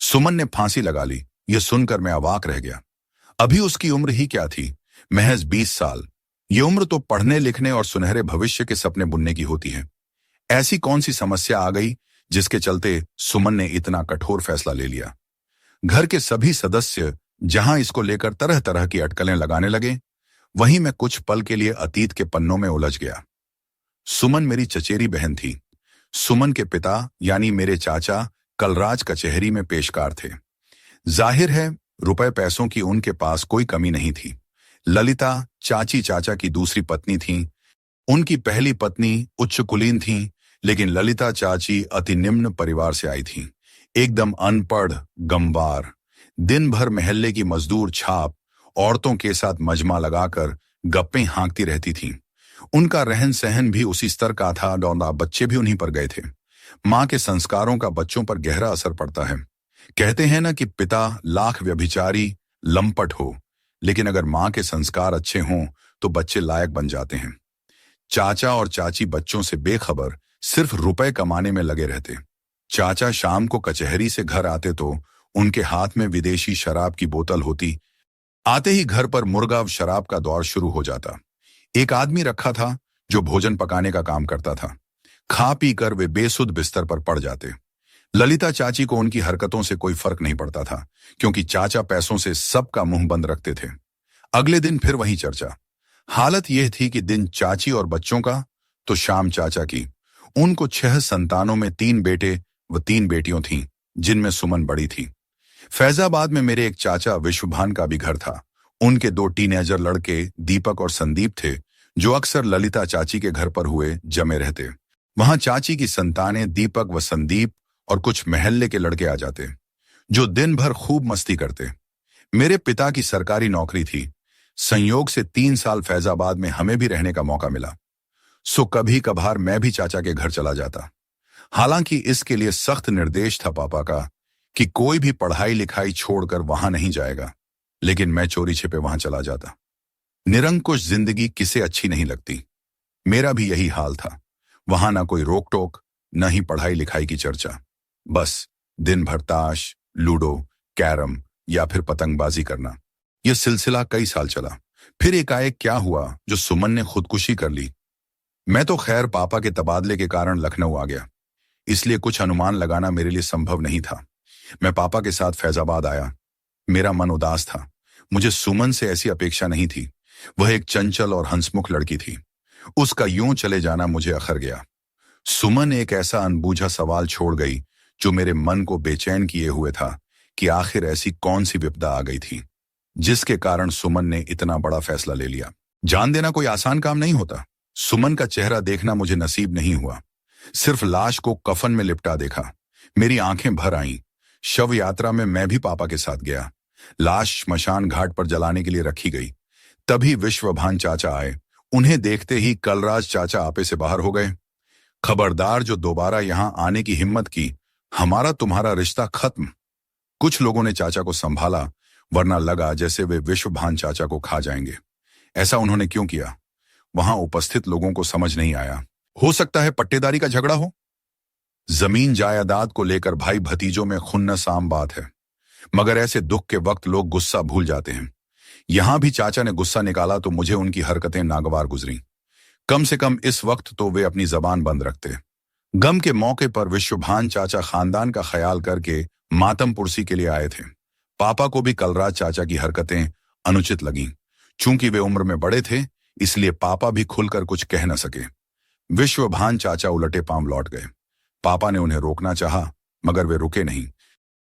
सुमन ने फांसी लगा ली। यह सुनकर मैं अवाक रह गया। अभी उसकी उम्र ही क्या थी, महज 20 साल। ये उम्र तो पढ़ने लिखने और सुनहरे भविष्य के सपने बुनने की होती है। ऐसी कौन सी समस्या आ गई जिसके चलते सुमन ने इतना कठोर फैसला ले लिया। घर के सभी सदस्य जहां इसको लेकर तरह तरह की अटकलें लगाने लगे, वहीं मैं कुछ पल के लिए अतीत के पन्नों में उलझ गया। सुमन मेरी चचेरी बहन थी। सुमन के पिता यानी मेरे चाचा कलराज कचहरी में पेशकार थे। जाहिर है रुपए पैसों की उनके पास कोई कमी नहीं थी। ललिता चाची चाचा की दूसरी पत्नी थी। उनकी पहली पत्नी उच्च कुलीन थी, लेकिन ललिता चाची अति निम्न परिवार से आई थी। एकदम अनपढ़, गंवार, दिन भर महल्ले की मजदूर छाप औरतों के साथ मजमा लगाकर गप्पे हाँकती रहती थीं। उनका रहन सहन भी उसी स्तर का था और बच्चे भी उन्हीं पर गए थे। माँ के संस्कारों का बच्चों पर गहरा असर पड़ता है। कहते हैं ना कि पिता लाख व्यभिचारी लंपट हो, लेकिन अगर माँ के संस्कार अच्छे हों तो बच्चे लायक बन जाते हैं। चाचा और चाची बच्चों से बेखबर सिर्फ रुपए कमाने में लगे रहते। चाचा शाम को कचहरी से घर आते तो उनके हाथ में विदेशी शराब की बोतल होती। आते ही घर पर मुर्गा शराब का दौर शुरू हो जाता। एक आदमी रखा था जो भोजन पकाने का काम करता था। खा पी कर वे बेसुध बिस्तर पर पड़ जाते। ललिता चाची को उनकी हरकतों से कोई फर्क नहीं पड़ता था, क्योंकि चाचा पैसों से सबका मुंह बंद रखते थे। अगले दिन फिर वही चर्चा। हालत यह थी कि दिन चाची और बच्चों का तो शाम चाचा की। उनको 6 संतानों में 3 बेटे व 3 बेटियों थीं, जिनमें सुमन बड़ी थी। फैजाबाद में मेरे एक चाचा विश्वभान का भी घर था। उनके 2 टीनेजर लड़के दीपक और संदीप थे, जो अक्सर ललिता चाची के घर पर हुए जमे रहते। वहां चाची की संतानें दीपक व संदीप और कुछ महल्ले के लड़के आ जाते, जो दिन भर खूब मस्ती करते। मेरे पिता की सरकारी नौकरी थी। संयोग से 3 साल फैजाबाद में हमें भी रहने का मौका मिला, सो कभी कभार मैं भी चाचा के घर चला जाता। हालांकि इसके लिए सख्त निर्देश था पापा का कि कोई भी पढ़ाई लिखाई छोड़कर वहां नहीं जाएगा, लेकिन मैं चोरी छिपे वहां चला जाता। निरंकुश जिंदगी किसे अच्छी नहीं लगती। मेरा भी यही हाल था। वहां ना कोई रोक टोक, न ही पढ़ाई लिखाई की चर्चा। बस दिन भर ताश, लूडो, कैरम या फिर पतंगबाजी करना। यह सिलसिला कई साल चला। फिर एकाएक क्या हुआ जो सुमन ने खुदकुशी कर ली। मैं तो खैर पापा के तबादले के कारण लखनऊ आ गया, इसलिए कुछ अनुमान लगाना मेरे लिए संभव नहीं था। मैं पापा के साथ फैजाबाद आया। मेरा मन उदास था। मुझे सुमन से ऐसी अपेक्षा नहीं थी। वह एक चंचल और हंसमुख लड़की थी। उसका यूं चले जाना मुझे अखर गया। सुमन एक ऐसा अनबूझा सवाल छोड़ गई जो मेरे मन को बेचैन किए हुए था कि आखिर ऐसी कौन सी विपदा आ गई थी जिसके कारण सुमन ने इतना बड़ा फैसला ले लिया। जान देना कोई आसान काम नहीं होता। सुमन का चेहरा देखना मुझे नसीब नहीं हुआ। सिर्फ लाश को कफन में लिपटा देखा। मेरी आंखें भर आईं। शव यात्रा में मैं भी पापा के साथ गया। लाश श्मशान घाट पर जलाने के लिए रखी गई। तभी विश्वभान चाचा आए। उन्हें देखते ही कलराज चाचा आपे से बाहर हो गए। खबरदार जो दोबारा यहां आने की हिम्मत की, हमारा तुम्हारा रिश्ता खत्म। कुछ लोगों ने चाचा को संभाला, वरना लगा जैसे वे विश्वभान चाचा को खा जाएंगे। ऐसा उन्होंने क्यों किया, वहां उपस्थित लोगों को समझ नहीं आया। हो सकता है पट्टेदारी का झगड़ा हो। जमीन जायदाद को लेकर भाई भतीजों में खुन्नस आम बात है, मगर ऐसे दुख के वक्त लोग गुस्सा भूल जाते हैं। यहां भी चाचा ने गुस्सा निकाला तो मुझे उनकी हरकतें नागवार गुजरी। कम से कम इस वक्त तो वे अपनी जबान बंद रखते। गम के मौके पर विश्वभान चाचा खानदान का ख्याल करके मातम पुरसी के लिए आए थे। पापा को भी कलराज चाचा की हरकतें अनुचित लगीं। चूंकि वे उम्र में बड़े थे, इसलिए पापा भी खुलकर कुछ कह न सके। विश्वभान चाचा उलटे पांव लौट गए। पापा ने उन्हें रोकना चाहा, मगर वे रुके नहीं।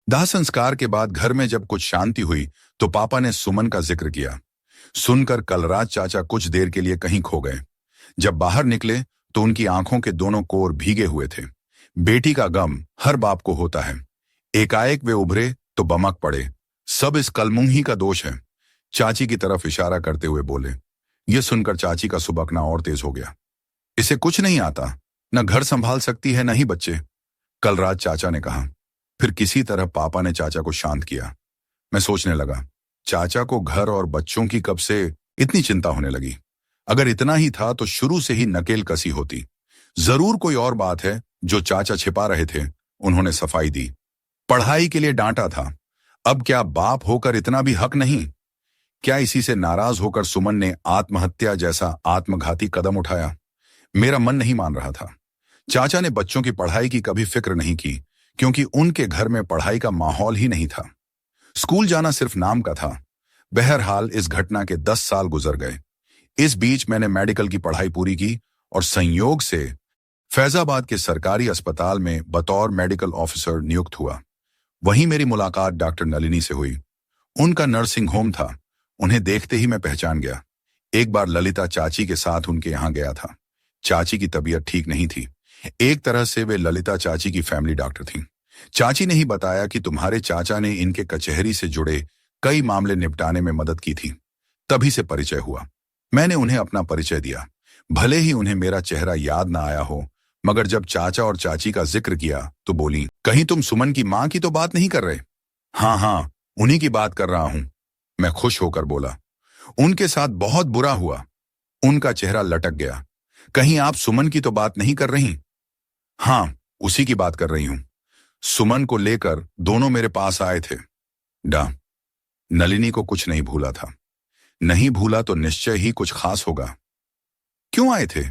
दाह संस्कार के बाद घर में जब कुछ शांति हुई तो पापा ने सुमन का जिक्र किया। सुनकर कलराज चाचा कुछ देर के लिए कहीं खो गए। जब बाहर निकले तो उनकी आंखों के दोनों कोर भीगे हुए थे। बेटी का गम हर बाप को होता है। एकाएक वे उभरे तो बमक पड़े। सब इस कलमुंही का दोष है। चाची की तरफ इशारा करते हुए बोले। यह सुनकर चाची का सुबकना और तेज हो गया। इसे कुछ नहीं आता, न घर संभाल सकती है, न ही बच्चे, कलराज चाचा ने कहा। फिर किसी तरह पापा ने चाचा को शांत किया। मैं सोचने लगा, चाचा को घर और बच्चों की कब से इतनी चिंता होने लगी। अगर इतना ही था तो शुरू से ही नकेल कसी होती। जरूर कोई और बात है जो चाचा छिपा रहे थे। उन्होंने सफाई दी। पढ़ाई के लिए डांटा था। अब क्या बाप होकर इतना भी हक नहीं? क्या इसी से नाराज होकर सुमन ने आत्महत्या जैसा आत्मघाती कदम उठाया? मेरा मन नहीं मान रहा था। चाचा ने बच्चों की पढ़ाई की कभी फिक्र नहीं की, क्योंकि उनके घर में पढ़ाई का माहौल ही नहीं था। स्कूल जाना सिर्फ नाम का था। बहरहाल इस घटना के 10 साल गुजर गए। इस बीच मैंने मेडिकल की पढ़ाई पूरी की और संयोग से फैजाबाद के सरकारी अस्पताल में बतौर मेडिकल ऑफिसर नियुक्त हुआ। वहीं मेरी मुलाकात डॉक्टर नलिनी से हुई। उनका नर्सिंग होम था। उन्हें देखते ही मैं पहचान गया। एक बार ललिता चाची के साथ उनके यहाँ गया था। चाची की तबीयत ठीक नहीं थी। एक तरह से वे ललिता चाची की फैमिली डॉक्टर थीं। चाची ने ही बताया कि तुम्हारे चाचा ने इनके कचहरी से जुड़े कई मामले निपटाने में मदद की थी। तभी से परिचय हुआ। मैंने उन्हें अपना परिचय दिया। भले ही उन्हें मेरा चेहरा याद ना आया हो, मगर जब चाचा और चाची का जिक्र किया तो बोली, कहीं तुम सुमन की मां की तो बात नहीं कर रहे? हाँ हाँ, उन्हीं की बात कर रहा हूं, मैं खुश होकर बोला। उनके साथ बहुत बुरा हुआ। उनका चेहरा लटक गया। कहीं आप सुमन की तो बात नहीं कर रही? हाँ, उसी की बात कर रही हूं। सुमन को लेकर दोनों मेरे पास आए थे। डा नलिनी को कुछ नहीं भूला था। नहीं भूला तो निश्चय ही कुछ खास होगा। क्यों आए थे?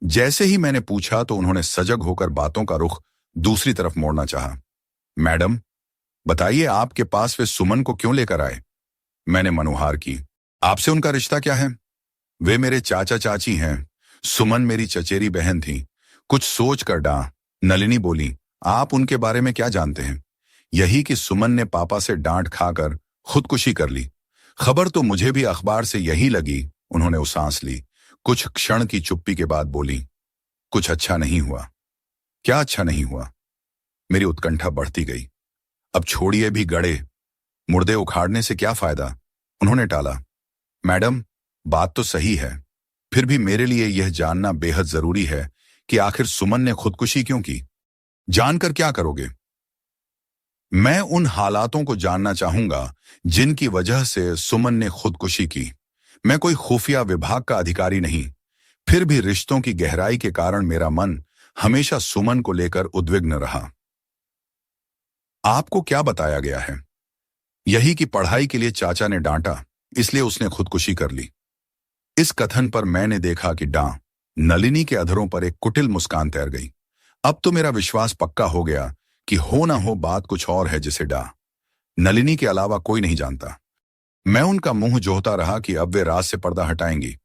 जैसे ही मैंने पूछा तो उन्होंने सजग होकर बातों का रुख दूसरी तरफ मोड़ना चाहा। मैडम, बताइए आपके पास वे सुमन को क्यों लेकर आए? मैंने मनुहार की। आपसे उनका रिश्ता क्या है? वे मेरे चाचा चाची हैं। सुमन मेरी चचेरी बहन थी। कुछ सोच कर नलिनी बोली, आप उनके बारे में क्या जानते हैं? यही कि सुमन ने पापा से डांट खाकर खुदकुशी कर ली। खबर तो मुझे भी अखबार से यही लगी। उन्होंने उसांस ली। कुछ क्षण की चुप्पी के बाद बोली, कुछ अच्छा नहीं हुआ। क्या अच्छा नहीं हुआ? मेरी उत्कंठा बढ़ती गई। अब छोड़िए भी गड़े, मुर्दे उखाड़ने से क्या फायदा? उन्होंने टाला। मैडम, बात तो सही है, फिर भी मेरे लिए यह जानना बेहद जरूरी है कि आखिर सुमन ने खुदकुशी क्यों की। जानकर क्या करोगे? मैं उन हालातों को जानना चाहूंगा जिनकी वजह से सुमन ने खुदकुशी की। मैं कोई खुफिया विभाग का अधिकारी नहीं, फिर भी रिश्तों की गहराई के कारण मेरा मन हमेशा सुमन को लेकर उद्विग्न रहा। आपको क्या बताया गया है? यही कि पढ़ाई के लिए चाचा ने डांटा, इसलिए उसने खुदकुशी कर ली। इस कथन पर मैंने देखा कि नलिनी के अधरों पर एक कुटिल मुस्कान तैर गई। अब तो मेरा विश्वास पक्का हो गया कि हो ना हो बात कुछ और है जिसे नलिनी के अलावा कोई नहीं जानता। मैं उनका मुंह जोहता रहा कि अब वे राज से पर्दा हटाएंगी।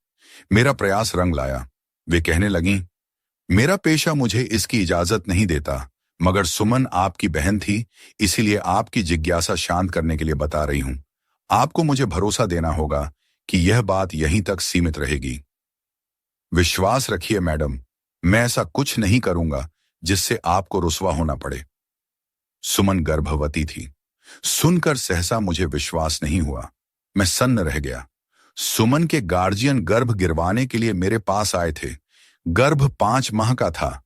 मेरा प्रयास रंग लाया। वे कहने लगीं, मेरा पेशा मुझे इसकी इजाजत नहीं देता, मगर सुमन आपकी बहन थी, इसीलिए आपकी जिज्ञासा शांत करने के लिए बता रही हूं। आपको मुझे भरोसा देना होगा कि यह बात यहीं तक सीमित रहेगी। विश्वास रखिए मैडम, मैं ऐसा कुछ नहीं करूंगा जिससे आपको रुसवा होना पड़े। सुमन गर्भवती थी। सुनकर सहसा मुझे विश्वास नहीं हुआ। मैं सन्न रह गया। सुमन के गार्जियन गर्भ गिरवाने के लिए मेरे पास आए थे। गर्भ 5 माह का था,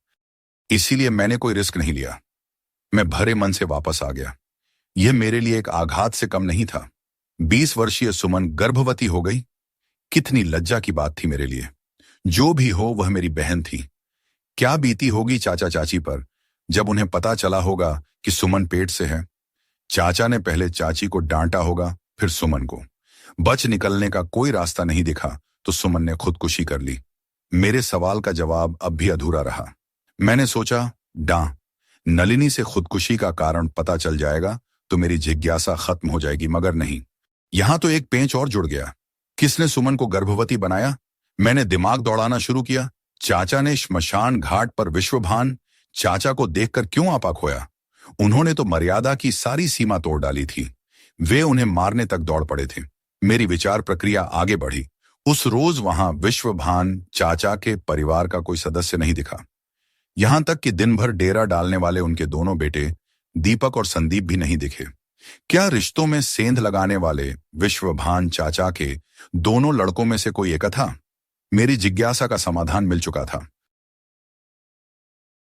इसीलिए मैंने कोई रिस्क नहीं लिया। मैं भरे मन से वापस आ गया। यह मेरे लिए एक आघात से कम नहीं था। 20 वर्षीय सुमन गर्भवती हो गई। कितनी लज्जा की बात थी मेरे लिए। जो भी हो, वह मेरी बहन थी। क्या बीती होगी चाचा चाची पर जब उन्हें पता चला होगा कि सुमन पेट से है। चाचा ने पहले चाची को डांटा होगा, फिर सुमन को। बच निकलने का कोई रास्ता नहीं दिखा तो सुमन ने खुदकुशी कर ली। मेरे सवाल का जवाब अब भी अधूरा रहा। मैंने सोचा, नलिनी से खुदकुशी का कारण पता चल जाएगा तो मेरी जिज्ञासा खत्म हो जाएगी, मगर नहीं। यहां तो एक पेंच और जुड़ गया। किसने सुमन को गर्भवती बनाया? मैंने दिमाग दौड़ाना शुरू किया। चाचा ने श्मशान घाट पर विश्वभान चाचा को देखकर क्यों आपा खोया? उन्होंने तो मर्यादा की सारी सीमा तोड़ डाली थी। वे उन्हें मारने तक दौड़ पड़े थे। मेरी विचार प्रक्रिया आगे बढ़ी। उस रोज वहां विश्वभान चाचा के परिवार का कोई सदस्य नहीं दिखा। यहां तक कि दिन भर डेरा डालने वाले उनके दोनों बेटे दीपक और संदीप भी नहीं दिखे। क्या रिश्तों में सेंध लगाने वाले विश्वभान चाचा के दोनों लड़कों में से कोई एक था? मेरी जिज्ञासा का समाधान मिल चुका था।